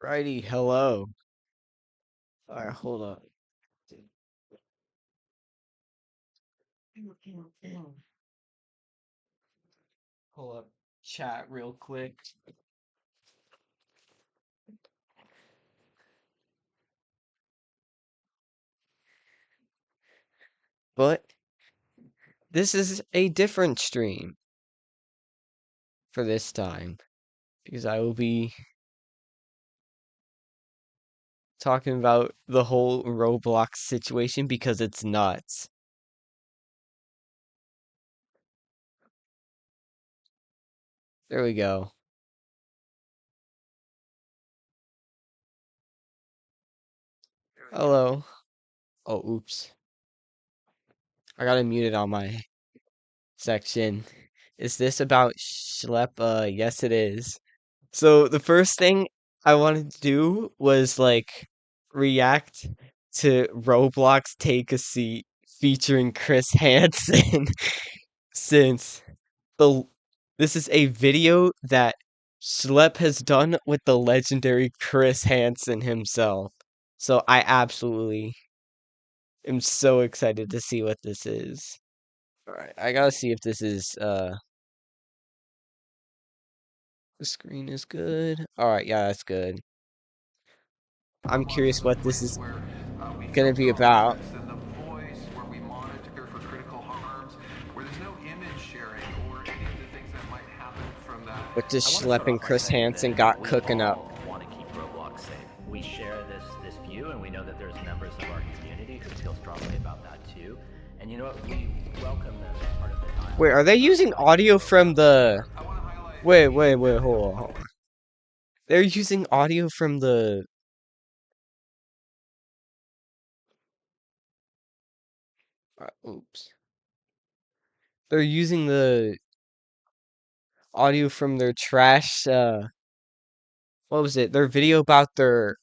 Righty, hello. Alright, hold up. Hold up. Chat real quick. But this is a different stream for this time because I will be talking about the whole Roblox situation because it's nuts. There we go. Hello. Oh, oops. I got it muted on my section. Is this about Schlep? Yes, it is. So the first thing I wanted to do was react to Roblox Take a Seat featuring Chris Hansen since the this is a video that Schlep has done with the legendary Chris Hansen himself. So I absolutely am so excited to see what this is. Alright, I gotta see if this is the screen is good. Alright, yeah, that's good. I'm curious what this is gonna be about. What does Schlep and Chris Hansen got cooking up? Want to keep Roblox safe. We share this view, and we know that there's members of our community who feel strongly about that too. And you know what? We welcome them as part of the dialogue. Wait, are they using audio from the? Wait, hold on. They're using audio from the. Oops. They're using the audio from their trash. What was it? Their video about their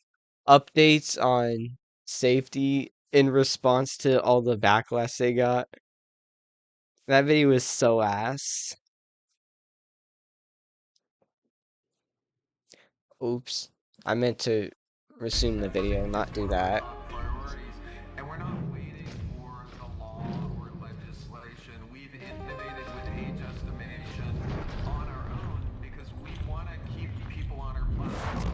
updates on safety in response to all the backlash they got. That video is so ass. Oops. I meant to resume the video, not do that. And we're not waiting for the law or legislation. We've innovated with age estimation on our own because we want to keep people on our platform.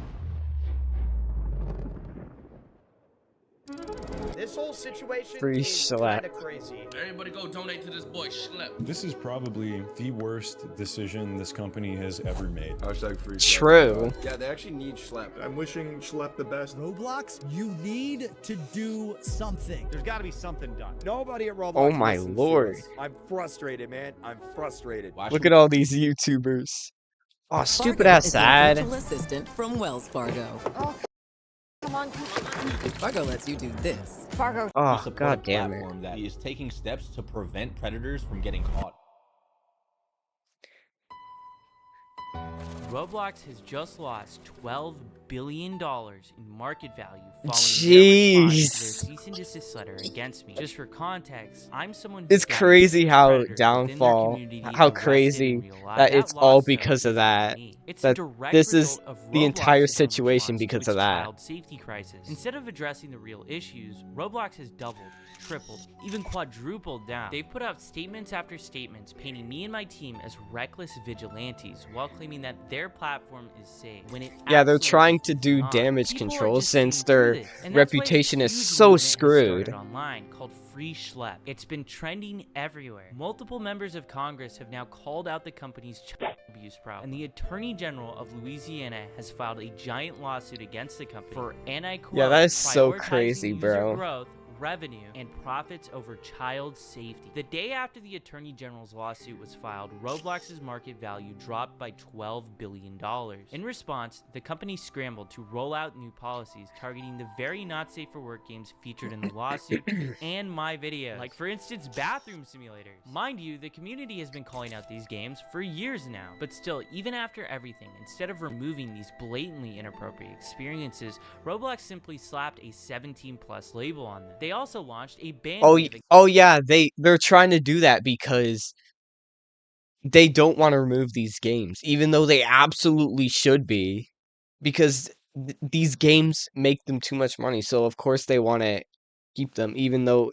This whole situation Free is Schlep. kind of crazy. Everybody go donate to this boy Schlep. This is probably the worst decision this company has ever made. Hashtag free Schlep. True. Yeah, they actually need Schlep. I'm wishing Schlep the best. Roblox, you need to do something. There's got to be something done. Nobody at Roblox. Oh my listens to lord. us. I'm frustrated, man. I'm frustrated. Look at all these YouTubers. Oh, stupid Fargo ass is your ad. virtual assistant from Wells Fargo. Fargo lets you do this. Fargo. Oh, god damn it. That is taking steps to prevent predators from getting caught. Roblox has just lost $12 billion in market value following their response to their cease and desist letter against me. Just for context, I'm someone who's It's crazy how downfall, how crazy that it's all because of that. That this is the entire situation because of that. Child safety crisis. Instead of addressing the real issues, Roblox has doubled, tripled, even quadrupled down. They've put out statements after statements painting me and my team as reckless vigilantes while claiming that their platform is safe. When it yeah, they're trying to do damage control since their reputation is so screwed. Online called Free Schlep. It's been trending everywhere. Multiple members of Congress have now called out the company's child abuse problem, and the Attorney General of Louisiana has filed a giant lawsuit against the company for, and I quote, yeah, that is so crazy, user bro. growth, revenue, and profits over child safety. The day after the Attorney General's lawsuit was filed, Roblox's market value dropped by $12 billion. In response, the company scrambled to roll out new policies targeting the very not safe for work games featured in the lawsuit and my videos, like for instance bathroom simulators. Mind you, the community has been calling out these games for years now, but still, even after everything, instead of removing these blatantly inappropriate experiences, Roblox simply slapped a 17+ label on them. They also launched a ban. Oh yeah, they're trying to do that because they don't want to remove these games, even though they absolutely should be, because these games make them too much money, so of course they want to keep them, even though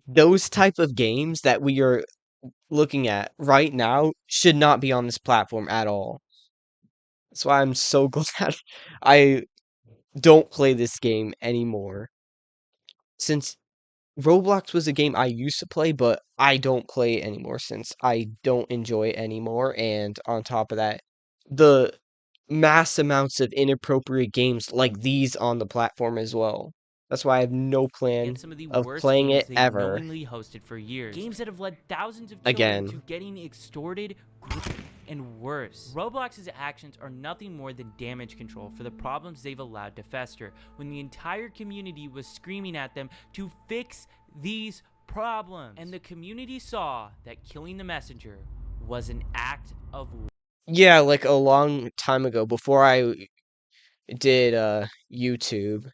those type of games that we are looking at right now should not be on this platform at all. That's why I'm so glad I don't play this game anymore. Since Roblox was a game I used to play, but I don't play it anymore since I don't enjoy it anymore. And on top of that, the mass amounts of inappropriate games like these on the platform as well. That's why I have no plan and some of the of worst playing games it they've ever knowingly hosted for years. Games that have led thousands of children again. to getting extorted, and worse. Roblox's actions are nothing more than damage control for the problems they've allowed to fester, when the entire community was screaming at them to fix these problems. And the community saw that killing the messenger was an act of Yeah, like a long time ago, before I did YouTube.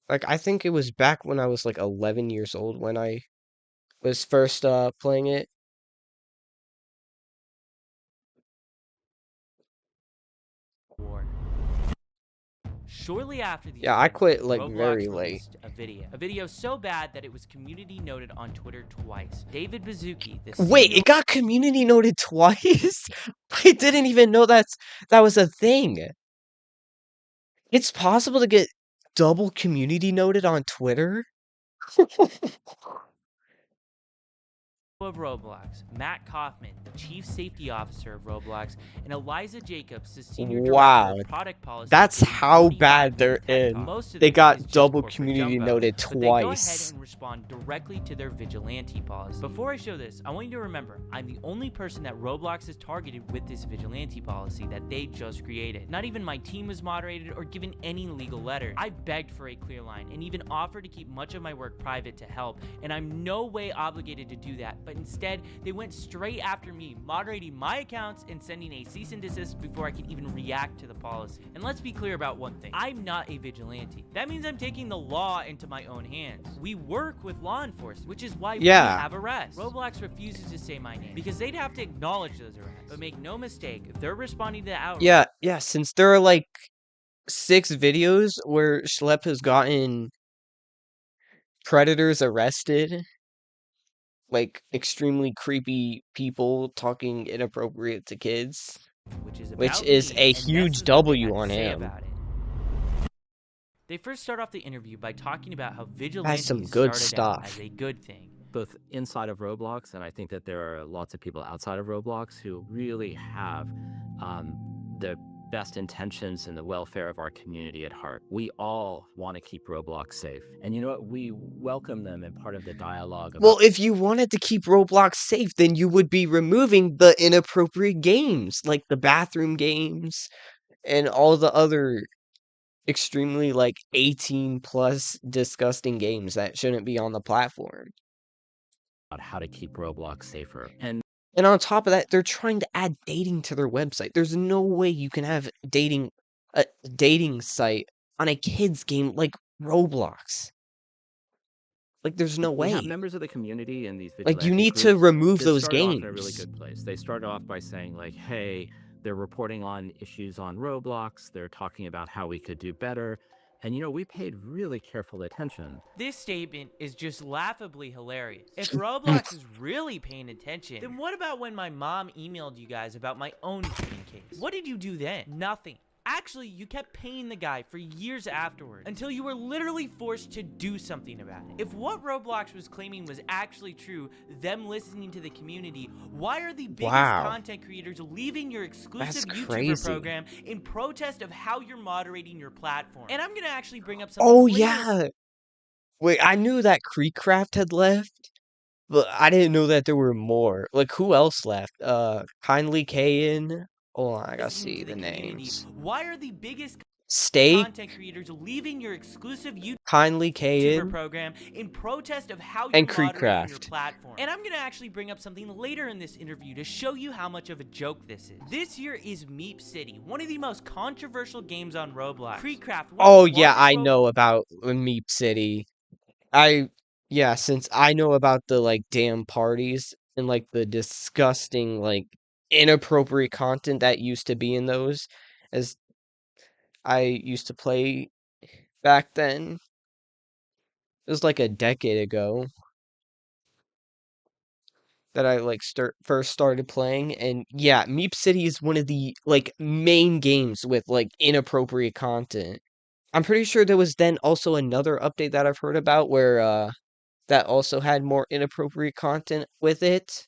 Like, I think it was back when I was like 11 years old when I was first playing it. war. Shortly after the Yeah, I event, quit like Roblox very late. released a video so bad that it was community noted on Twitter twice. David Bazuki, the Wait, CEO it got community noted twice? I didn't even know that was a thing. It's possible to get double community noted on Twitter? of Roblox, Matt Kaufman, the chief safety officer of Roblox, and Eliza Jacobs, the senior Wow, director of product policy. that's how bad they're in. They got double community noted But they go ahead twice. and respond directly to their vigilante policy. Before I show this, I want you to remember, I'm the only person that Roblox has targeted with this vigilante policy that they just created. Not even my team was moderated or given any legal letter. I begged for a clear line and even offered to keep much of my work private to help, and I'm no way obligated to do that, but instead they went straight after me, moderating my accounts and sending a cease and desist before I could even react to the policy. And let's be clear about one thing, I'm not a vigilante. That means I'm taking the law into my own hands. We work with law enforcement, which is why we have arrests. Roblox refuses to say my name because they'd have to acknowledge those arrests. But make no mistake, if they're responding to the outrage. Yeah, since there are like 6 videos where Schlep has gotten predators arrested, like extremely creepy people talking inappropriate to kids, which is a huge W on him. They first start off the interview by talking about how vigilantes That's some good started out stuff. as a good thing. Both inside of Roblox, and I think that there are lots of people outside of Roblox who really have the best intentions and the welfare of our community at heart. We all want to keep Roblox safe. And you know what? We welcome them in part of the dialogue. Well, if you wanted to keep Roblox safe, then you would be removing the inappropriate games, like the bathroom games and all the other extremely like 18 plus disgusting games that shouldn't be on the platform. About how to keep Roblox safer. And on top of that, they're trying to add dating to their website. There's no way you can have a dating site on a kids game like Roblox. Like, there's no way. We have members of the community in these like, you need to remove those games. Off in a really good place. They started off by saying like, hey, they're reporting on issues on Roblox. They're talking about how we could do better. And, you know, we paid really careful attention. This statement is just laughably hilarious. If Roblox is really paying attention, then what about when my mom emailed you guys about my own case? What did you do then? Nothing. Actually, you kept paying the guy for years afterward, until you were literally forced to do something about it. If what Roblox was claiming was actually true, them listening to the community, why are the biggest content creators leaving your exclusive YouTuber program in protest of how you're moderating your platform? And I'm gonna actually bring up something yeah. Wait, I knew that Creekcraft had left, but I didn't know that there were more. Like, who else left? Kindly Kayin. Hold on, I gotta see the names. Why are the biggest content creators leaving your exclusive Kindly Kayin program in protest of how you're and moderating your Creekcraft platform? And I'm gonna actually bring up something later in this interview to show you how much of a joke this is. This here is Meep City, one of the most controversial games on Roblox. Creekcraft. Oh yeah, I know about Meep City. Since I know about the like damn parties and like the disgusting like inappropriate content that used to be in those, as I used to play back then. It was like a decade ago that I like first started playing, and yeah, Meep City is one of the like main games with like inappropriate content. I'm pretty sure there was then also another update that I've heard about where that also had more inappropriate content with it.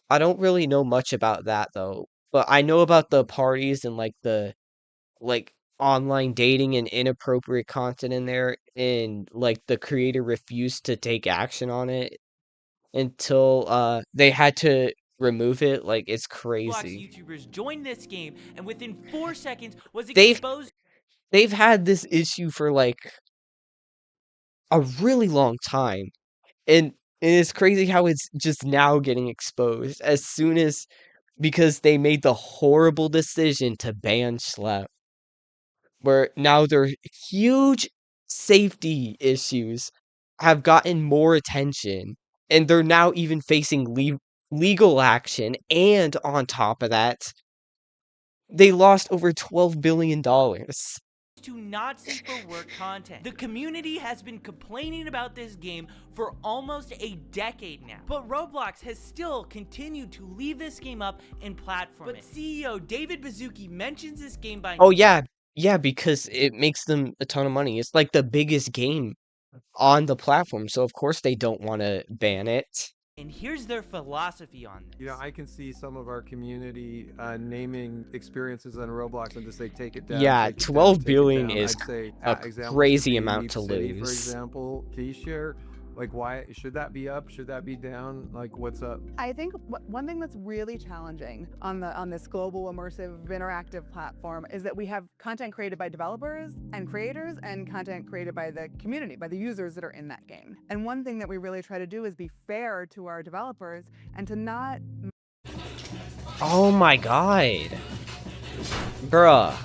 I don't really know much about that though, but I know about the parties and like the like online dating and inappropriate content in there, and like the creator refused to take action on it until they had to remove it. Like, it's crazy. YouTubers joined this game and within 4 seconds was They've exposed. they've had this issue for like a really long time, and it's crazy how it's just now getting exposed as soon as, because they made the horrible decision to ban Schlep, where now their huge safety issues have gotten more attention, and they're now even facing legal action, and on top of that, they lost over $12 billion. To not safe for work content. The community has been complaining about this game for almost a decade now, but Roblox has still continued to leave this game up and platform it. But CEO David Baszucki mentions this game by Oh yeah, because it makes them a ton of money. It's like the biggest game on the platform, so of course they don't want to ban it. And here's their philosophy on this. You know, I can see some of our community naming experiences on Roblox and just say take it down. Yeah, take it 12 down, billion take it down. is I'd say, a examples crazy would be amount Meep to City, lose. for example. Can you share, like, why should that be up? Should that be down? Like, what's up? I think one thing that's really challenging on this global immersive interactive platform is that we have content created by developers and creators and content created by the community, by the users that are in that game. And one thing that we really try to do is be fair to our developers and to not... Oh my god. Bruh.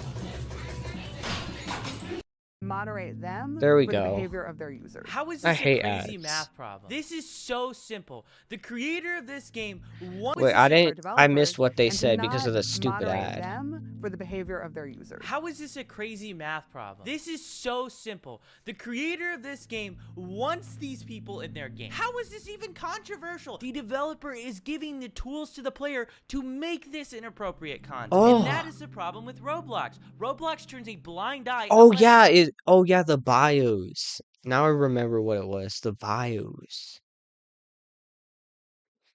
moderate them There we for go. the behavior of their users. How is I this a hate crazy ads. math problem? This is so simple. The creator of this game wants Wait, I missed what they said because of the stupid moderate ad. them for the behavior of their users. How is this a crazy math problem? This is so simple. The creator of this game wants these people in their game. How is this even controversial? The developer is giving the tools to the player to make this inappropriate content. And that is the problem with Roblox. Roblox turns a blind eye. Oh yeah, the bios. Now I remember what it was. The bios.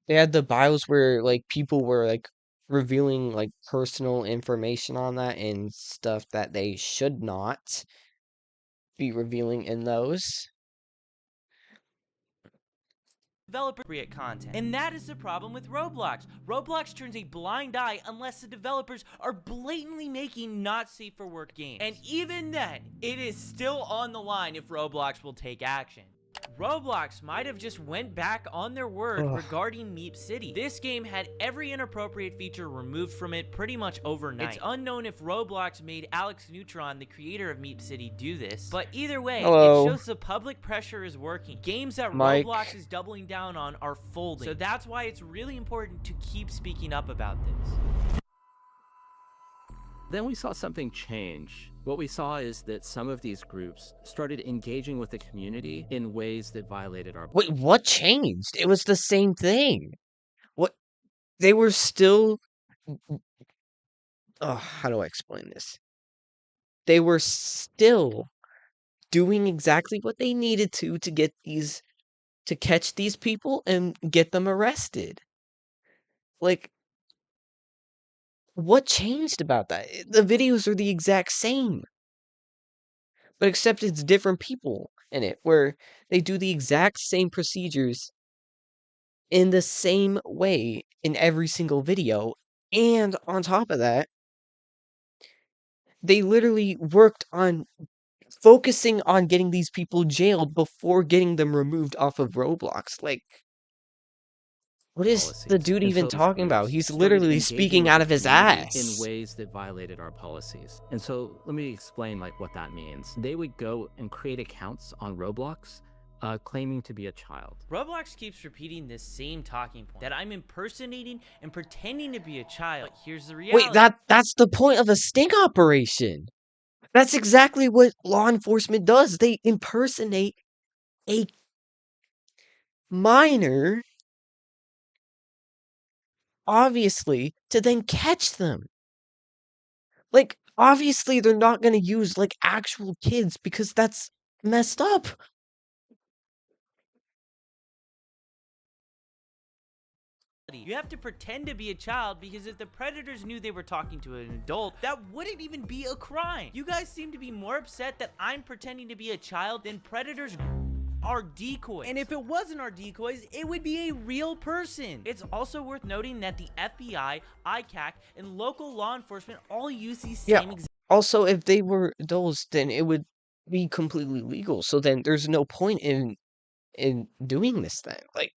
They had the bios where like people were like revealing like personal information on that and stuff that they should not be revealing in those. Developer create content. And that is the problem with Roblox. Roblox turns a blind eye unless the developers are blatantly making not safe for work games. And even then, it is still on the line if Roblox will take action. Roblox might have just went back on their word regarding Meep City. This game had every inappropriate feature removed from it pretty much overnight. It's unknown if Roblox made Alex Neutron, the creator of Meep City, do this. But either way, it shows the public pressure is working. Games that Roblox is doubling down on are folding. So that's why it's really important to keep speaking up about this. Then we saw something change. What we saw is that some of these groups started engaging with the community in ways that violated our... Wait, what changed? It was the same thing. What? They were still... Oh, how do I explain this? They were still doing exactly what they needed to get these... to catch these people and get them arrested. Like... What changed about that? The videos are the exact same. But except it's different people in it, where they do the exact same procedures in the same way in every single video. And on top of that, they literally worked on focusing on getting these people jailed before getting them removed off of Roblox. Like, what is the dude even talking about? He's literally speaking out of his ass. In ways that violated our policies. And so let me explain like what that means. They would go and create accounts on Roblox claiming to be a child. Roblox keeps repeating this same talking point, that I'm impersonating and pretending to be a child. But here's the reality. Wait, that's the point of a sting operation. That's exactly what law enforcement does. They impersonate a minor, obviously, to then catch them. Like, obviously, they're not gonna use, like, actual kids because that's messed up. You have to pretend to be a child because if the predators knew they were talking to an adult, that wouldn't even be a crime. You guys seem to be more upset that I'm pretending to be a child than predators are decoys. And if it wasn't our decoys, it would be a real person. It's also worth noting that the FBI, ICAC, and local law enforcement all use these same exact Also, if they were adults, then it would be completely legal. So then there's no point in doing this then. Like,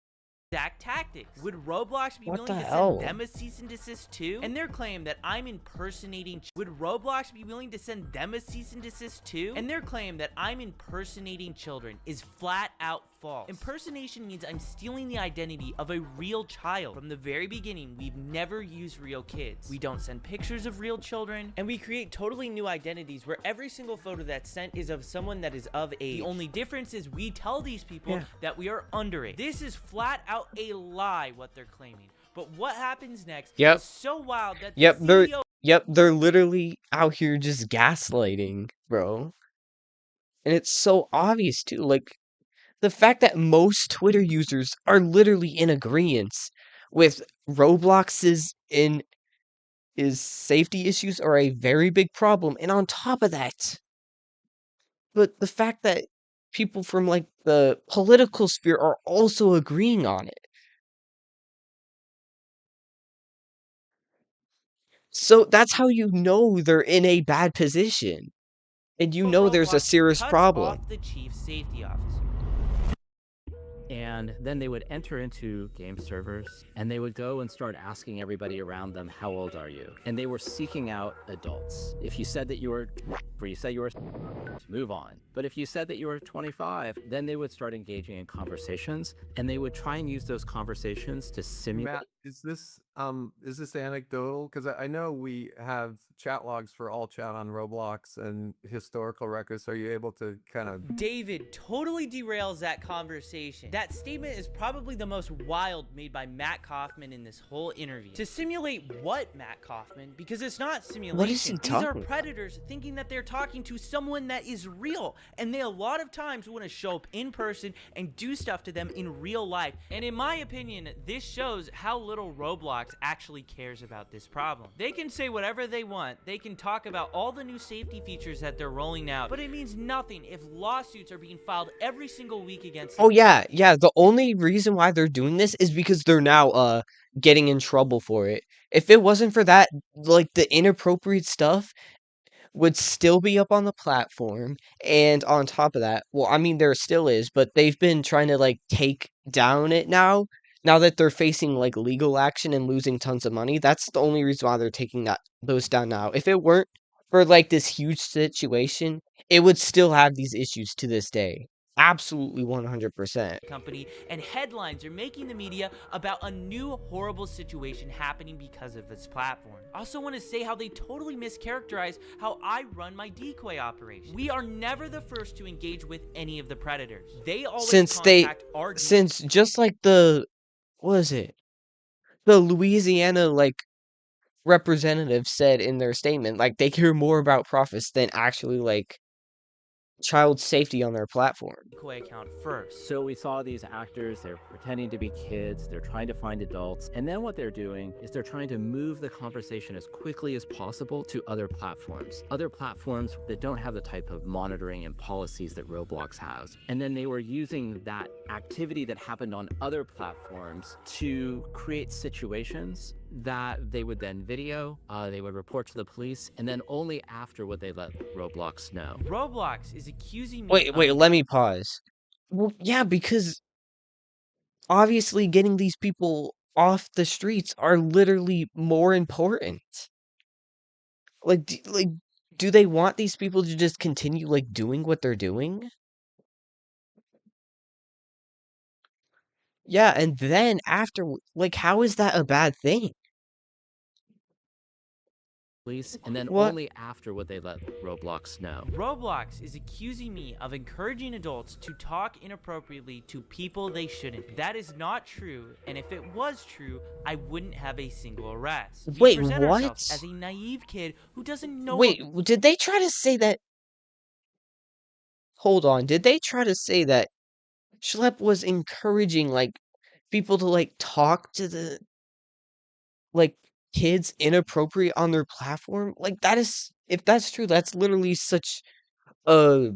tactics. Would Roblox be What willing the to hell? send them a cease and desist too? And their claim that I'm impersonating would Roblox be willing to send them a cease and desist too? And their claim that I'm impersonating children is flat out false. Impersonation means I'm stealing the identity of a real child. From the very beginning, we've never used real kids. We don't send pictures of real children, and we create totally new identities where every single photo that's sent is of someone that is of age. The only difference is we tell these people that we are underage. This is flat out a lie what they're claiming. But what happens next is so wild that the CEO they're literally out here just gaslighting, bro. And it's so obvious too. Like, the fact that most Twitter users are literally in agreement with Roblox's safety issues are a very big problem, and on top of that, but the fact that people from like the political sphere are also agreeing on it. So that's how you know they're in a bad position, and you know there's a serious cuts problem. off the chief safety officer. And then they would enter into game servers and they would go and start asking everybody around them, how old are you? And they were seeking out adults. If you said that you were, move on. But if you said that you were 25, then they would start engaging in conversations and they would try and use those conversations to simulate. Matt, is this anecdotal? Because I know we have chat logs for all chat on Roblox and historical records. So are you able to kind of... David totally derails that conversation. That statement is probably the most wild made by Matt Kaufman in this whole interview. To simulate what, Matt Kaufman? Because it's not simulation. What is he These talking are about? predators thinking that they're talking to someone that is real. And they a lot of times want to show up in person and do stuff to them in real life. And in my opinion, this shows how little Roblox actually cares about this problem. They can say whatever they want. They can talk about all the new safety features that they're rolling out, but it means nothing if lawsuits are being filed every single week against them. Oh yeah, the only reason why they're doing this is because they're now getting in trouble for it. If it wasn't for that, like, the inappropriate stuff would still be up on the platform, and on top of that, well, I mean, there still is, but they've been trying to, like, take down it now that they're facing, like, legal action and losing tons of money. That's the only reason why they're taking those down now. If it weren't for, like, this huge situation, it would still have these issues to this day. Absolutely 100%. Company, and headlines are making the media about a new horrible situation happening because of this platform. I also want to say how they totally mischaracterize how I run my decoy operation. We are never the first to engage with any of the predators. They always contact our since just like the Louisiana, like, representative said in their statement, like, they care more about profits than actually, like, child safety on their platform. Decoy account first. So we saw these actors, they're pretending to be kids, they're trying to find adults, and then what they're doing is they're trying to move the conversation as quickly as possible to other platforms that don't have the type of monitoring and policies that Roblox has. And then they were using that activity that happened on other platforms to create situations that they would then video, they would report to the police, and then only after would they let Roblox know. Roblox is accusing me Wait, let me pause. Well, yeah, because obviously getting these people off the streets are literally more important. Like, do they want these people to just continue, like, doing what they're doing? Yeah, and then after, like, how is that a bad thing? Police, and then What? only after would they let Roblox know. Roblox is accusing me of encouraging adults to talk inappropriately to people they shouldn't. That is not true, and if it was true, I wouldn't have a single arrest. We Wait, present what? ourselves as a naive kid who doesn't know. Wait, did they try to say that? Hold on, did they try to say that Schlep was encouraging, like, people to, like, talk to the, like, kids inappropriate on their platform? Like, that is, if that's true, that's literally such a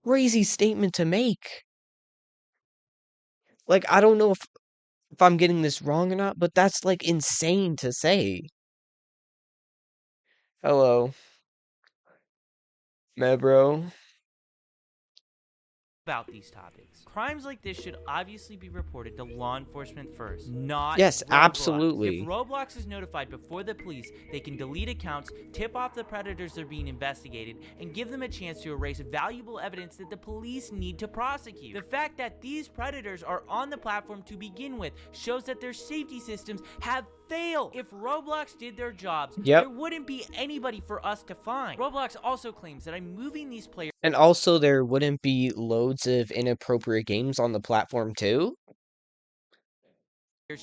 crazy statement to make. Like, I don't know if I'm getting this wrong or not, but that's, like, insane to say. Hello. Mebro. About these topics. Crimes like this should obviously be reported to law enforcement first, not Yes, Roblox. absolutely. If Roblox is notified before the police, they can delete accounts, tip off the predators that are being investigated, and give them a chance to erase valuable evidence that the police need to prosecute. The fact that these predators are on the platform to begin with shows that their safety systems have failed. If Roblox did their jobs, there wouldn't be anybody for us to find. Roblox also claims that I'm moving these players. And also, there wouldn't be loads of inappropriate games on the platform, too?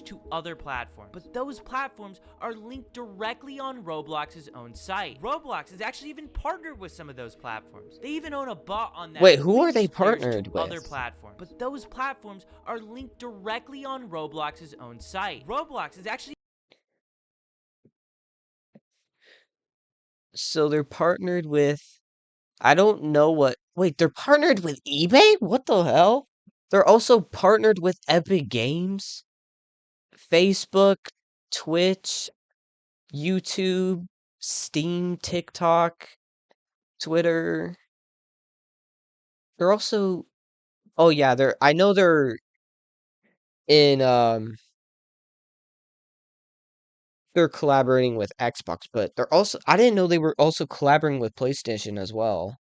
To other platforms, but those platforms are linked directly on Roblox's own site. Roblox has actually even partnered with some of those platforms. They even own a bot on that. Wait, who are they partnered with? Other platforms, but those platforms are linked directly on Roblox's own site. Roblox is actually. So they're partnered with, I don't know what, wait, they're partnered with eBay? What the hell? They're also partnered with Epic Games, Facebook, Twitch, YouTube, Steam, TikTok, Twitter. They're also, oh yeah, I know they're in, they're collaborating with Xbox, but they're also, I didn't know they were also collaborating with PlayStation as well.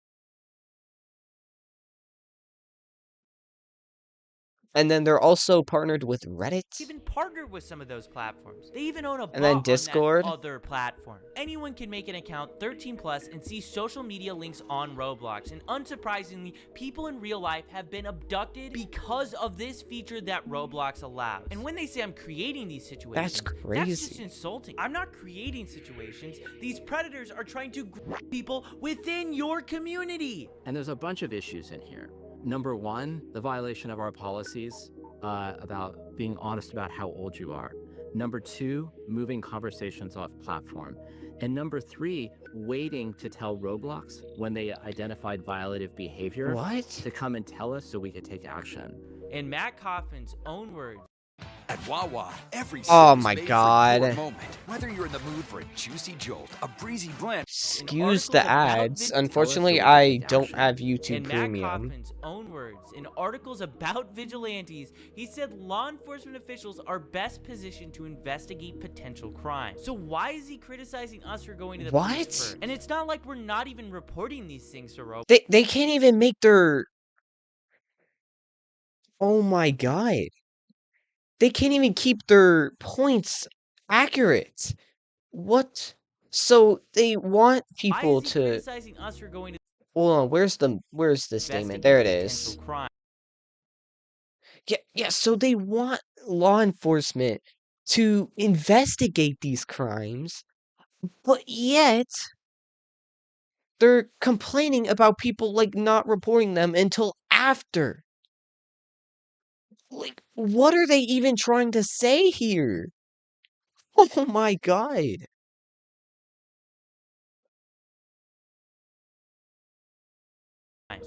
And then they're also partnered with Reddit. Even partnered with some of those platforms. They even own a And then bot Discord. on that other platform. Anyone can make an account 13+ and see social media links on Roblox. And unsurprisingly, people in real life have been abducted because of this feature that Roblox allows. And when they say I'm creating these situations, That's crazy. That's just insulting. I'm not creating situations. These predators are trying to grab people within your community. And there's a bunch of issues in here. Number one, the violation of our policies about being honest about how old you are. Number two, moving conversations off platform. And number three, waiting to tell Roblox when they identified violative behavior to come and tell us so we could take action. In Matt Kaufman's own words, at Wawa, every Oh sip is my made God. for your moment. Whether you're in the mood for a juicy jolt, a breezy blend. Excuse the ads. Unfortunately, I don't have YouTube in Premium. Matt Kaufman's own words, in articles about vigilantes, he said law enforcement officials are best positioned to investigate potential crime. So why is he criticizing us for going to the police first? And it's not like we're not even reporting these things to Roblox. They can't even make their... Oh my God. They can't even keep their points accurate. What? So they want people to... criticizing us for going to... Hold on, where's the statement? There it is. Yeah, so they want law enforcement to investigate these crimes, but yet they're complaining about people, like, not reporting them until after. Like, what are they even trying to say here? Oh my God.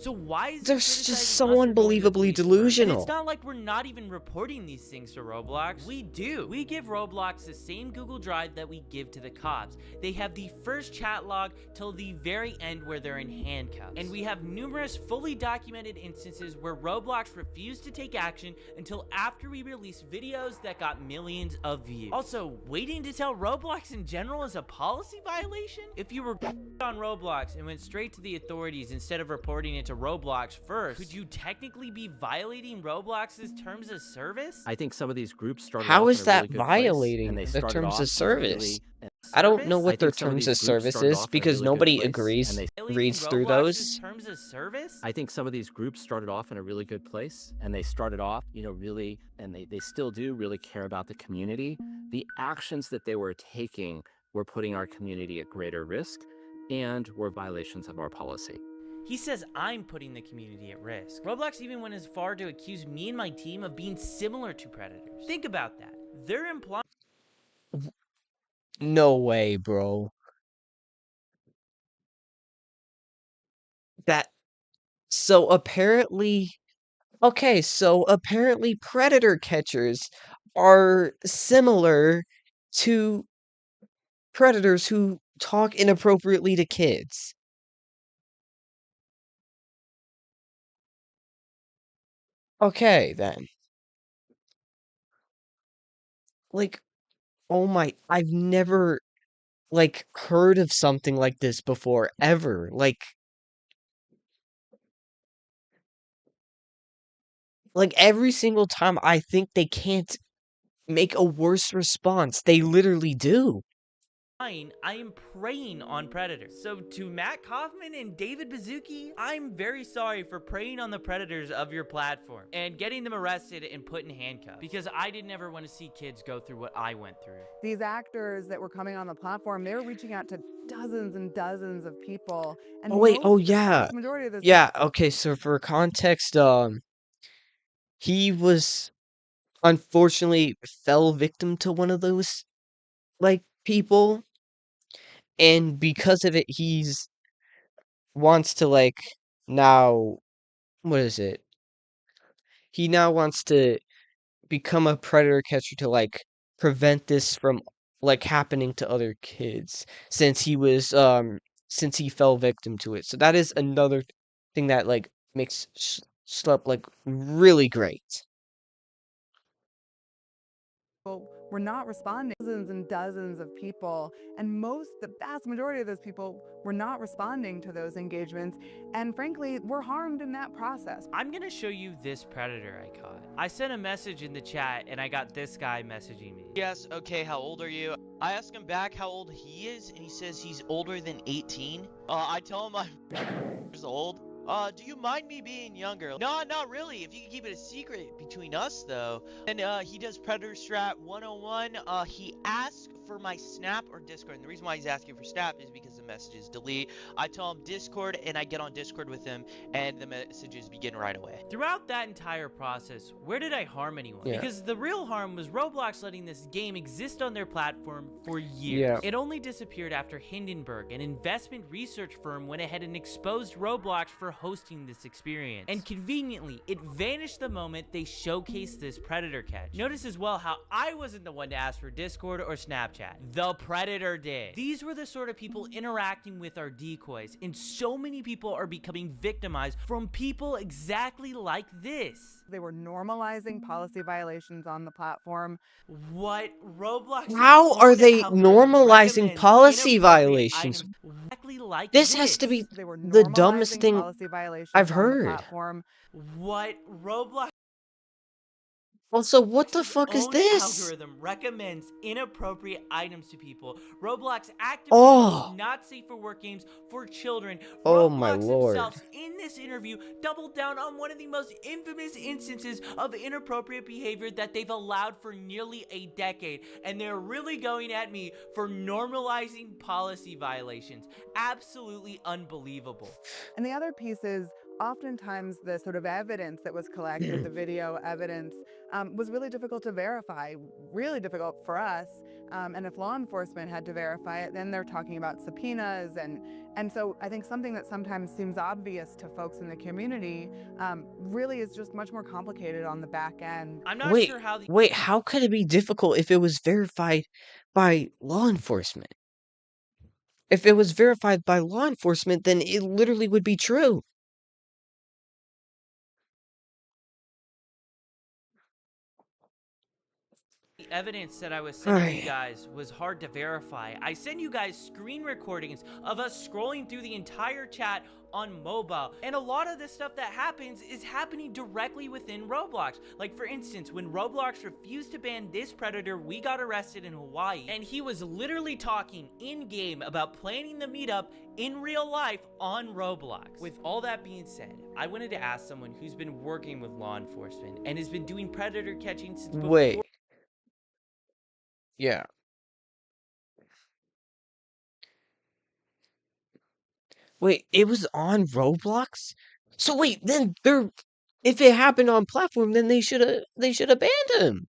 So why is they're just so unbelievably delusional? And it's not like we're not even reporting these things to Roblox. We do. We give Roblox the same Google Drive that we give to the cops. They have the first chat log till the very end where they're in handcuffs. And we have numerous fully documented instances where Roblox refused to take action until after we released videos that got millions of views. Also, waiting to tell Roblox in general is a policy violation? If you were on Roblox and went straight to the authorities instead of reporting it into Roblox first, could you technically be violating Roblox's terms of service? I think some of these groups started How off is in a that really good place, violating and they the started terms off, of service? really. I don't know I what their think some of terms these of groups service started is off in a because really good nobody place, agrees and they Violating reads through Roblox's those. terms of service? I think some of these groups started off in a really good place, and they started off, really, and they still do really care about the community. The actions that they were taking were putting our community at greater risk and were violations of our policy. He says I'm putting the community at risk. Roblox even went as far to accuse me and my team of being similar to predators. Think about that. They're implying... No way, bro. So apparently predator catchers are similar to predators who talk inappropriately to kids. Okay, then. Like, oh my, I've never, heard of something like this before, ever. Every single time I think they can't make a worse response, they literally do. I am preying on predators. So to Matt Kaufman and David Baszucki, I'm very sorry for preying on the predators of your platform and getting them arrested and put in handcuffs, because I didn't ever want to see kids go through what I went through. These actors that were coming on the platform, they were reaching out to dozens and dozens of people. And Oh wait, oh the yeah. vast majority of those Yeah, okay, so for context, he was unfortunately fell victim to one of those people, and because of it he's wants to now what is it? He now wants to become a predator catcher to prevent this from happening to other kids since he fell victim to it. So that is another thing that makes Schlep really great. were not responding. Dozens and dozens of people, and the vast majority of those people were not responding to those engagements, and frankly, were harmed in that process. I'm gonna show you this predator I caught. I sent a message in the chat, and I got this guy messaging me. Yes, okay, how old are you? I ask him back how old he is, and he says he's older than 18. I tell him I'm years old. Do you mind me being younger? No, not really. If you can keep it a secret between us, though. And, he does Predator Strat 101. He asks for my Snap or Discord. And the reason why he's asking for Snap is because the messages delete. I tell him Discord, and I get on Discord with him, and the messages begin right away. Throughout that entire process, where did I harm anyone? Yeah. Because the real harm was Roblox letting this game exist on their platform for years. Yeah. It only disappeared after Hindenburg, an investment research firm, went ahead and exposed Roblox for hosting this experience. And conveniently, it vanished the moment they showcased this predator catch. Notice as well how I wasn't the one to ask for Discord or Snapchat. The predator did. These were the sort of people interacting with our decoys, and so many people are becoming victimized from people exactly like this. They were normalizing policy violations on the platform. What? Roblox? How are they normalizing policy violations? Exactly like This has to be the dumbest thing I've heard. What? Roblox? Also, what the fuck is this? Algorithm recommends inappropriate items to people. Roblox actively Oh. not safe for work games for children. Oh Roblox my lord. themselves in this interview doubled down on one of the most infamous instances of inappropriate behavior that they've allowed for nearly a decade, and they're really going at me for normalizing policy violations. Absolutely unbelievable. And the other piece is oftentimes the sort of evidence that was collected, the video evidence, was really difficult to verify, really difficult for us. And if law enforcement had to verify it, then they're talking about subpoenas. And so I think something that sometimes seems obvious to folks in the community really is just much more complicated on the back end. I'm not sure how Wait, how could it be difficult if it was verified by law enforcement? If it was verified by law enforcement, then it literally would be true. the evidence that I was sending you guys was hard to verify. I sent you guys screen recordings of us scrolling through the entire chat on mobile, and a lot of the stuff that happens is happening directly within Roblox. Like, for instance, when Roblox refused to ban this predator, we got arrested in Hawaii, and he was literally talking in-game about planning the meetup in real life on Roblox. With all that being said, I wanted to ask someone who's been working with law enforcement and has been doing predator catching since before. Wait. Yeah. Wait, it was on Roblox? So wait, then if it happened on platform, then they should have banned him.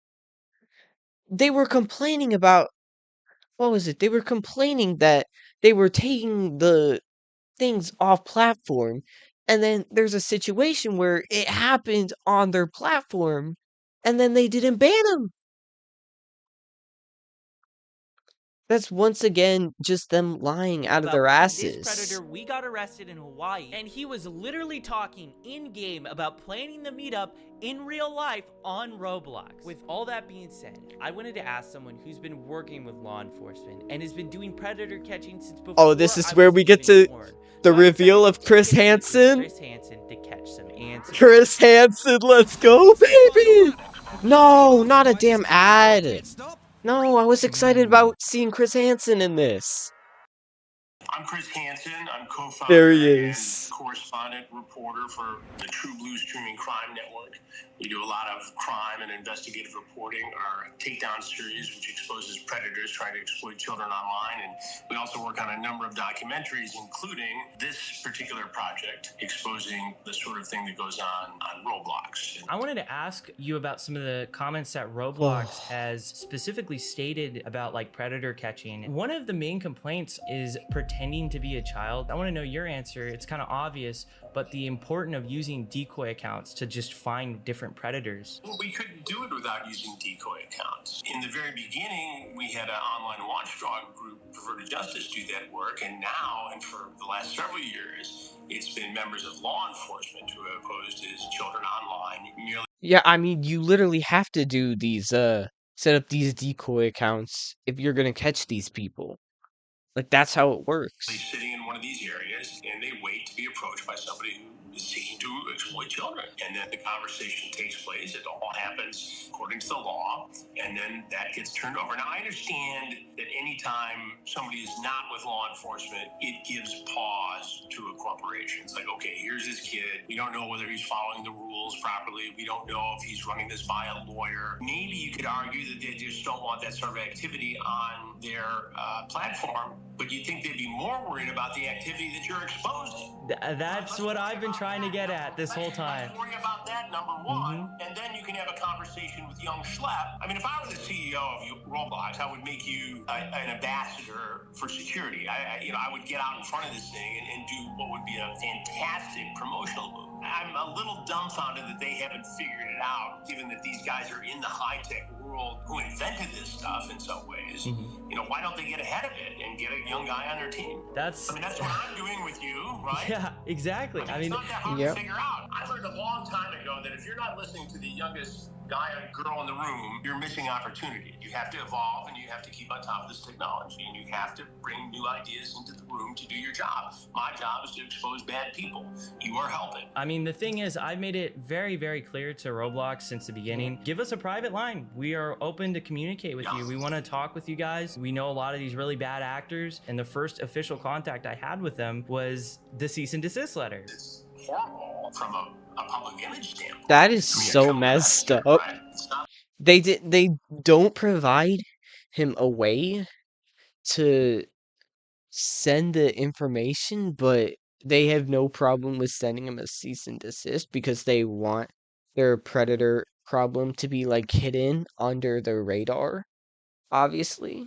They were complaining about, what was it? They were complaining that they were taking the things off platform, and then there's a situation where it happened on their platform, and then they didn't ban him. That's once again just them lying out of their asses. This predator, we got arrested in Hawaii, and he was literally talking in-game about planning the meetup in real life on Roblox. With all that being said, I wanted to ask someone who's been working with law enforcement and has been doing predator catching since before. Oh, this is where we get to the reveal of Chris Hansen. Chris Hansen to catch some answers. Chris Hansen, let's go, baby! No, not a damn ad. No, I was excited about seeing Chris Hansen in this. I'm Chris Hansen. I'm There he co-founder and is. correspondent reporter for the True Blue Streaming Crime Network. We do a lot of crime and investigative reporting. Our Takedown series, which exposes predators trying to exploit children online. And we also work on a number of documentaries, including this particular project, exposing the sort of thing that goes on Roblox. I wanted to ask you about some of the comments that Roblox has specifically stated about like predator catching. One of the main complaints is pretending to be a child. I want to know your answer. It's kind of obvious, but the importance of using decoy accounts to just find different predators. We couldn't do it without using decoy accounts. In the very beginning, we had an online watchdog group, Prefer to Justice, do that work, and now, and for the last several years, it's been members of law enforcement who have posed as children online. Yeah, I mean, you literally have to do these, set up these decoy accounts if you're gonna catch these people. Like, that's how it works. Sitting in one of these areas, and they wait to be approached by somebody who is seeking to exploit children. And then the conversation takes place. It all happens according to the law, and then that gets turned over. Now, I understand that anytime somebody is not with law enforcement, it gives pause to a corporation. It's like, okay, here's this kid. We don't know whether he's following the rules properly. We don't know if he's running this by a lawyer. Maybe you could argue that they just don't want that sort of activity on their platform, but you think they'd be more worried about the activity that you're exposing. That's what I've been trying to get at this whole time. Let's worry about that, number one, and then you can have a conversation with young Schlep. I mean, if I was the CEO of Roblox, I would make you an ambassador for security. I would get out in front of this thing and do what would be a fantastic promotional move. I'm a little dumbfounded that they haven't figured it out, given that these guys are in the high-tech world who invented this stuff in some ways. Why don't they get ahead of it and get a young guy on their team? That's what I'm doing with you, right? Yeah, exactly. I mean, it's not that hard to figure out. I learned a long time ago that if you're not listening to the youngest guy or girl in the room, you're missing opportunity. You have to evolve, and you have to keep on top of this technology, and you have to bring new ideas into the room to do your job. My job is to expose bad people. You are helping. I mean, the thing is, I've made it very, very clear to Roblox since the beginning. Give us a private line. We are open to communicate with you. We want to talk with you guys. We know a lot of these really bad actors, and the first official contact I had with them was the cease and desist letter. It's horrible from a public image standpoint. That is so messed up. They don't provide him a way to send the information, but they have no problem with sending him a cease and desist because they want their predator problem to be like hidden under the radar, obviously.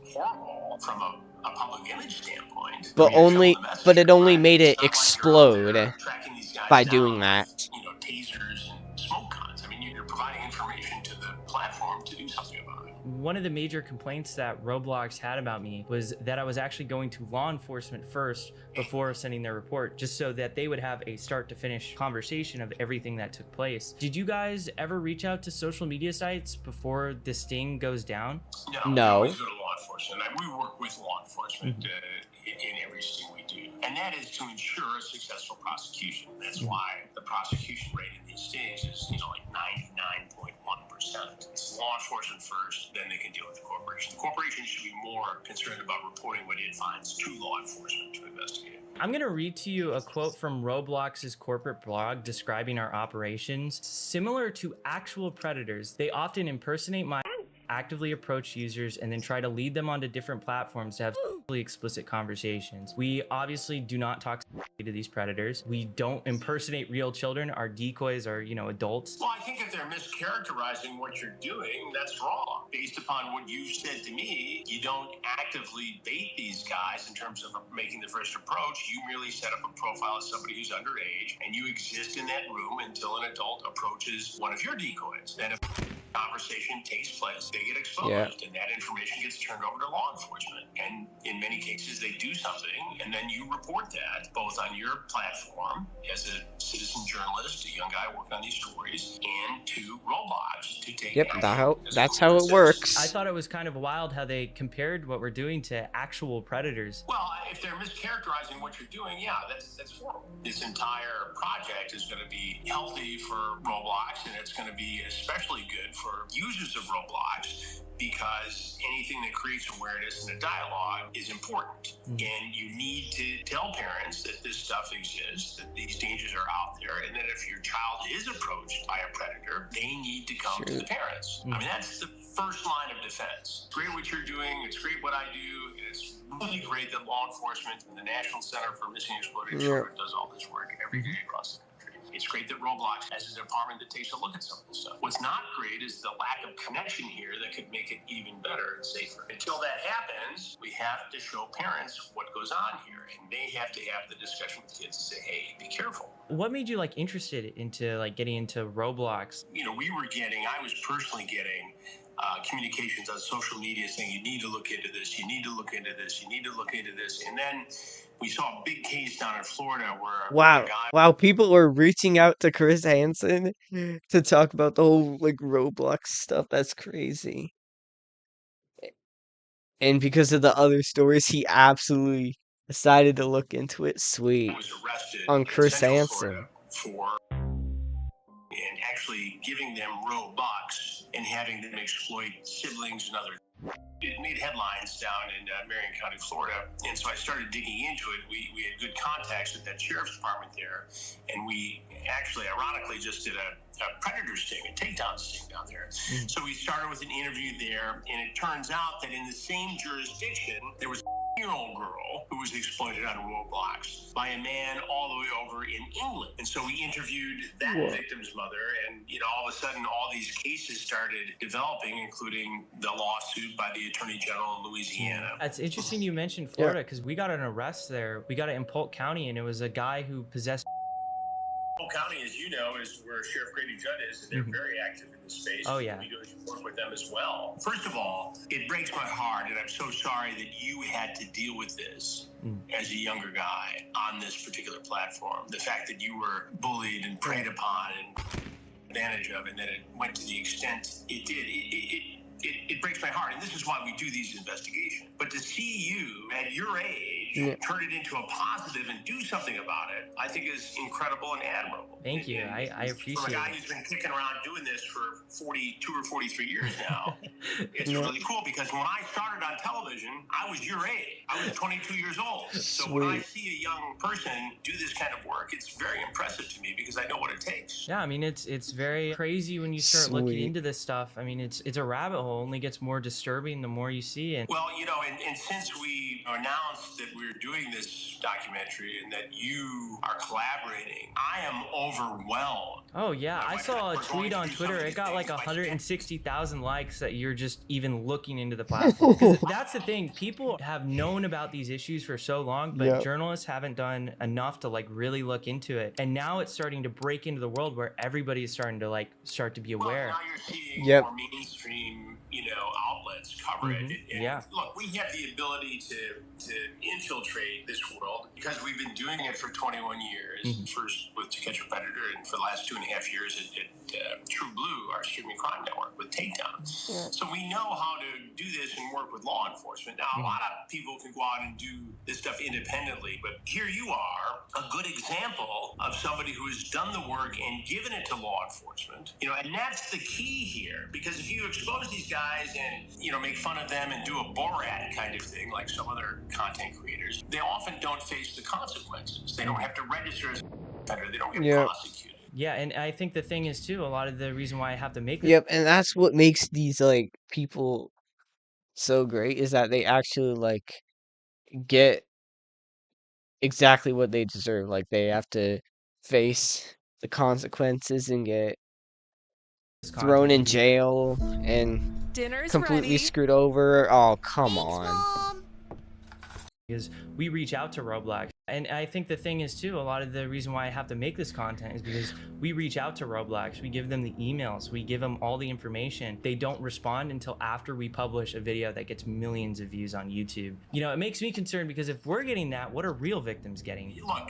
Horrible from a public image standpoint. But it only made it explode by doing that. Tasers and smoke guns. I mean, you're providing information to the platform to do something about it. One of the major complaints that Roblox had about me was that I was actually going to law enforcement first before sending their report, just so that they would have a start to finish conversation of everything that took place. Did you guys ever reach out to social media sites before this sting goes down? No. We No. always go to law enforcement. We work with law enforcement in everything we do. And that is to ensure a successful prosecution. That's why the prosecution rate in these states is, like 99.1%. It's law enforcement first, then they can deal with the corporation. The corporation should be more concerned about reporting what it finds to law enforcement to investigate. I'm going to read to you a quote from Roblox's corporate blog describing our operations. Similar to actual predators, they often impersonate my actively approach users and then try to lead them onto different platforms to have explicit conversations. We obviously do not talk to these predators. We don't impersonate real children. Our decoys are, adults. Well, I think if they're mischaracterizing what you're doing, that's wrong. Based upon what you've said to me, you don't actively bait these guys in terms of making the first approach. You merely set up a profile as somebody who's underage, and you exist in that room until an adult approaches one of your decoys. Then if conversation takes place, they get exposed, and that information gets turned over to law enforcement. And in many cases, they do something, and then you report that both on your platform as a citizen journalist, a young guy working on these stories, and to Roblox to take action. That's how it works. I thought it was kind of wild how they compared what we're doing to actual predators. Well, if they're mischaracterizing what you're doing, yeah, that's horrible. This entire project is going to be healthy for Roblox, and it's going to be especially good for users of Roblox, because anything that creates awareness and a dialogue is important. And you need to tell parents that this stuff exists, that these dangers are out there, and that if your child is approached by a predator, they need to come to the parents. I mean, that's the first line of defense. It's great what you're doing. It's great what I do. It's really great that law enforcement and the National Center for Missing and Exploited Children does all this work every day across the country. It's great that Roblox has a department that takes a look at some of this stuff. What's not great is the lack of connection here that could make it even better and safer. Until that happens, we have to show parents what goes on here, and they have to have the discussion with kids and say, hey, be careful. What made you interested into getting into Roblox? I was personally getting communications on social media saying, you need to look into this, you need to look into this, you need to look into this. And then we saw a big case down in Florida where Wow, people were reaching out to Chris Hansen to talk about the whole Roblox stuff. That's crazy. And because of the other stories, he absolutely decided to look into it. Sweet. Was arrested on in Chris Central Hansen. Florida and actually giving them Robux and having them exploit siblings and other. It made headlines down in Marion County, Florida, and so I started digging into it. We had good contacts with that sheriff's department there, and we actually, ironically, just did a predator sting, a takedown sting down there. So we started with an interview there, and it turns out that in the same jurisdiction, there was a 10-year-old girl who was exploited on Roblox by a man all the way over in England. And so we interviewed that victim's mother, and all of a sudden, all these cases started developing, including the lawsuit by the Attorney General in Louisiana. That's interesting you mentioned Florida, because we got an arrest there. We got it in Polk County, and it was a guy who possessed. Polk County, as you know, is where Sheriff Grady Judd is, and they're very active in this space. Oh, yeah. We go to work with them as well. First of all, it breaks my heart, and I'm so sorry that you had to deal with this as a younger guy on this particular platform. The fact that you were bullied and preyed upon and advantage of, and that it went to the extent it did, it breaks my heart. And this is why we do these investigations. But to see you at your age turn it into a positive and do something about it, I think is incredible and admirable. Thank you. I appreciate it. From a guy who's been kicking around doing this for 42 or 43 years now, it's really cool, because when I started on television, I was your age. I was 22 years old. So when I see a young person do this kind of work, it's very impressive to me, because I know what it takes. Yeah, I mean, it's very crazy when you start looking into this stuff. I mean, it's a rabbit hole. It only gets more disturbing the more you see it. Well, and since we announced that we we were doing this documentary and that you are collaborating, I am overwhelmed. Oh yeah, I saw a We're going tweet to on do Twitter. some of It these got like things, but 160,000 likes that you're just even looking into the platform. Because that's the thing. People have known about these issues for so long, but Yep. journalists haven't done enough to like really look into it. And now it's starting to break into the world where everybody is starting to like start to be aware. Now you're seeing Yep. more mainstream, outlets cover it. And Yeah. look, we have the ability to infiltrate this world because we've been doing it for 21 years. First with To Catch a Predator, and for the last 2.5 years at True Blue, our streaming crime network, with Takedown. So we know how to do this and work with law enforcement. Now, a lot of people can go out and do this stuff independently, but here you are, a good example of somebody who has done the work and given it to law enforcement. And that's the key here, because if you expose these guys and make fun of them and do a Borat kind of thing like some other content creators, they often don't face the consequences. They don't have to register as a offender. They don't get Yep. prosecuted. Yeah, and I think the thing is too, a lot of the reason why I have to make this Yep, and that's what makes these like people so great, is that they actually like get exactly what they deserve. Like they have to face the consequences and get thrown in jail and Dinner's completely ready. screwed over. Oh, come on. is we reach out to Roblox. And I think the thing is too, a lot of the reason why I have to make this content is because we reach out to Roblox, we give them the emails, we give them all the information. They don't respond until after we publish a video that gets millions of views on YouTube. It makes me concerned because if we're getting that, what are real victims getting? Look,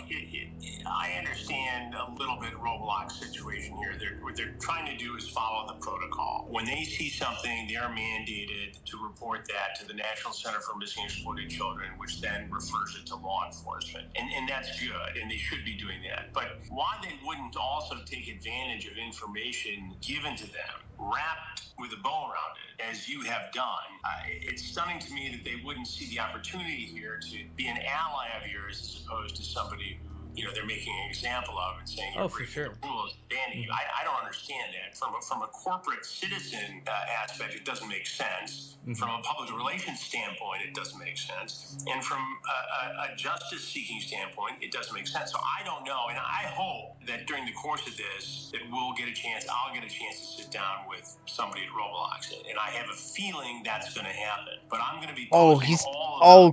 I understand a little bit Roblox situation here. What they're trying to do is follow the protocol. When they see something, they're mandated to report that to the National Center for Missing and Exploited Children, which then refers it to law enforcement. And that's good, and they should be doing that. But why they wouldn't also take advantage of information given to them, wrapped with a bow around it, as you have done, it's stunning to me that they wouldn't see the opportunity here to be an ally of yours as opposed to somebody who they're making an example of and saying you're breaking the rules, banning you. I don't understand that. From a corporate citizen aspect, it doesn't make sense. From a public relations standpoint, it doesn't make sense. And from a justice-seeking standpoint, it doesn't make sense. So I don't know, and I hope that during the course of this, that I'll get a chance to sit down with somebody at Roblox, and I have a feeling that's going to happen. But I'm going to be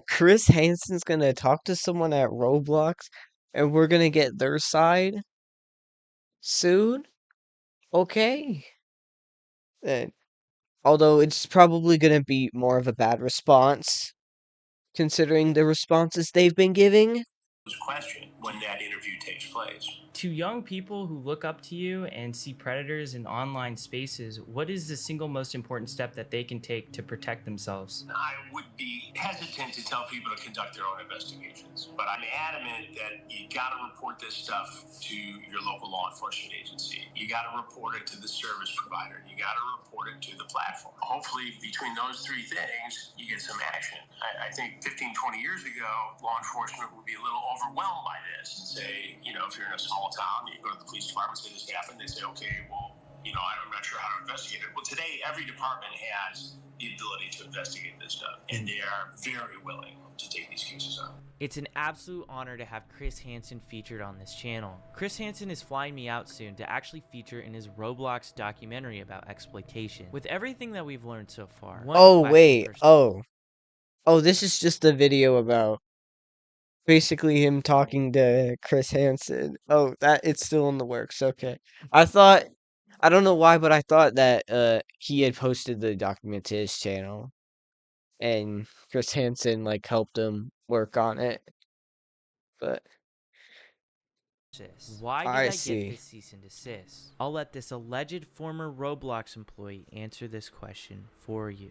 Chris Hansen's gonna talk to someone at Roblox, and we're gonna get their side soon. Okay. Then, although it's probably gonna be more of a bad response, considering the responses they've been giving. Question when that interview takes place. To young people who look up to you and see predators in online spaces, what is the single most important step that they can take to protect themselves? I would be hesitant to tell people to conduct their own investigations, but I'm adamant that you got to report this stuff to your local law enforcement agency. You got to report it to the service provider. You got to report it to the platform. Hopefully, between those three things, you get some action. I think 15, 20 years ago, law enforcement would be a little overwhelmed by this and say, if you're in a small town, you go to the police department, say this happened, they say, okay, well, I'm not sure how to investigate it. Well, today, every department has the ability to investigate this stuff, and they are very willing to take these cases on. It's an absolute honor to have Chris Hansen featured on this channel. Chris Hansen is flying me out soon to actually feature in his Roblox documentary about exploitation. With everything that we've learned so far. This is just a video about basically him talking to Chris Hansen. It's still in the works. Okay. I don't know why, but I thought that he had posted the document to his channel, and Chris Hansen like helped him work on it. But why did I get this cease and desist? I'll let this alleged former Roblox employee answer this question for you.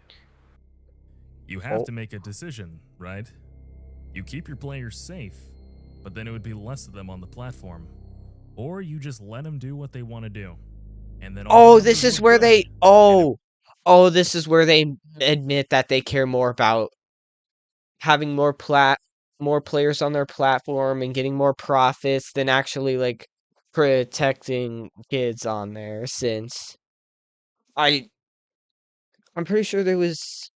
You have to make a decision, right? You keep your players safe, but then it would be less of them on the platform. Or you just let them do what they want to do. And then this is where they this is where they admit that they care more about having more players on their platform and getting more profits than actually like protecting kids on there, since I'm pretty sure this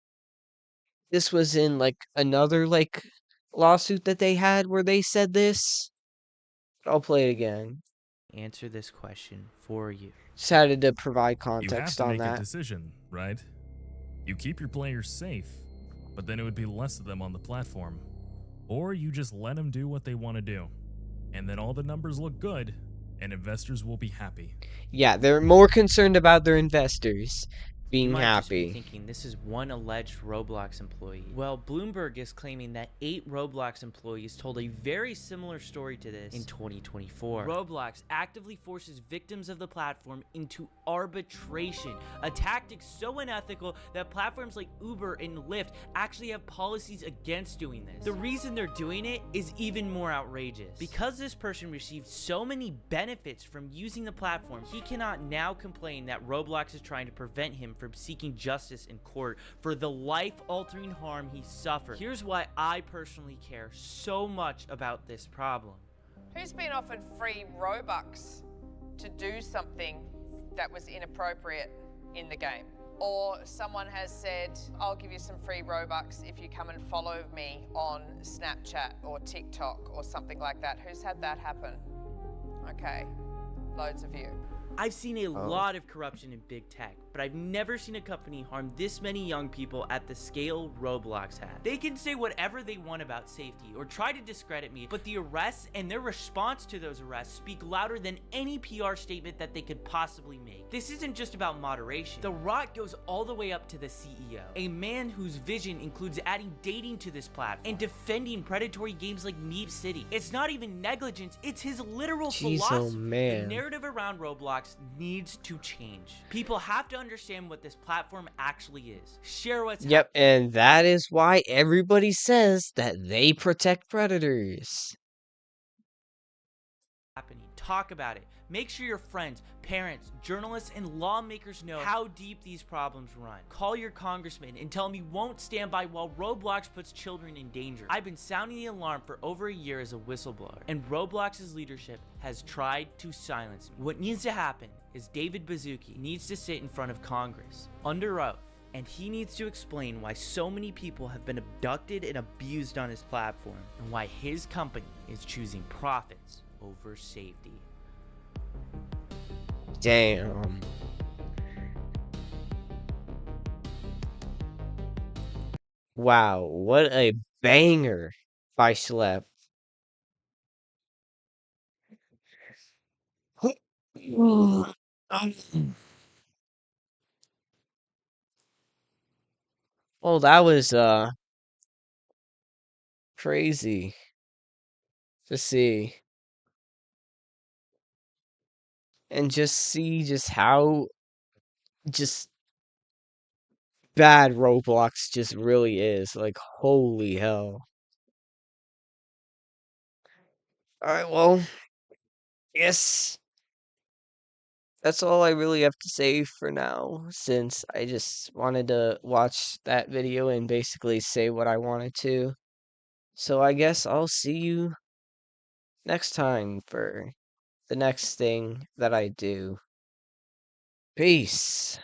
was in like another like lawsuit that they had where they said this. I'll play it again. Answer this question for you. Decided to provide You have context to on make a that. decision, right? You keep your players safe, but then it would be less of them on the platform. Or you just let them do what they want to do. And then all the numbers look good, and investors will be happy. Yeah, they're more concerned about their investors You being might just be happy. thinking this is one alleged Roblox employee. Well, Bloomberg is claiming that 8 Roblox employees told a very similar story to this in 2024. Roblox actively forces victims of the platform into arbitration, a tactic so unethical that platforms like Uber and Lyft actually have policies against doing this. The reason they're doing it is even more outrageous. Because this person received so many benefits from using the platform, he cannot now complain that Roblox is trying to prevent him from seeking justice in court for the life-altering harm he suffered. Here's why I personally care so much about this problem. Who's been offered free Robux to do something that was inappropriate in the game? Or someone has said, I'll give you some free Robux if you come and follow me on Snapchat or TikTok or something like that. Who's had that happen? Okay, loads of you. I've seen a lot of corruption in big tech, but I've never seen a company harm this many young people at the scale Roblox has. They can say whatever they want about safety or try to discredit me, but the arrests and their response to those arrests speak louder than any PR statement that they could possibly make. This isn't just about moderation. The rot goes all the way up to the CEO, a man whose vision includes adding dating to this platform and defending predatory games like Meep City. It's not even negligence, it's his literal philosophy. Oh man. The narrative around Roblox needs to change. People have to understand what this platform actually is. Share what's Yep, and that is why everybody says that they protect predators. happening. Talk about it. Make sure your friends, parents, journalists, and lawmakers know how deep these problems run. Call your congressman and tell him you won't stand by while Roblox puts children in danger. I've been sounding the alarm for over a year as a whistleblower, and Roblox's leadership has tried to silence me. What needs to happen is David Baszucki needs to sit in front of Congress under oath, and he needs to explain why so many people have been abducted and abused on his platform, and why his company is choosing profits over safety. Damn. Wow, what a banger by Schlep. Oh, that was crazy to see. And just see just how just bad Roblox just really is. Like, holy hell. Alright, well, yes. That's all I really have to say for now, since I just wanted to watch that video and basically say what I wanted to. So I guess I'll see you next time for the next thing that I do. Peace.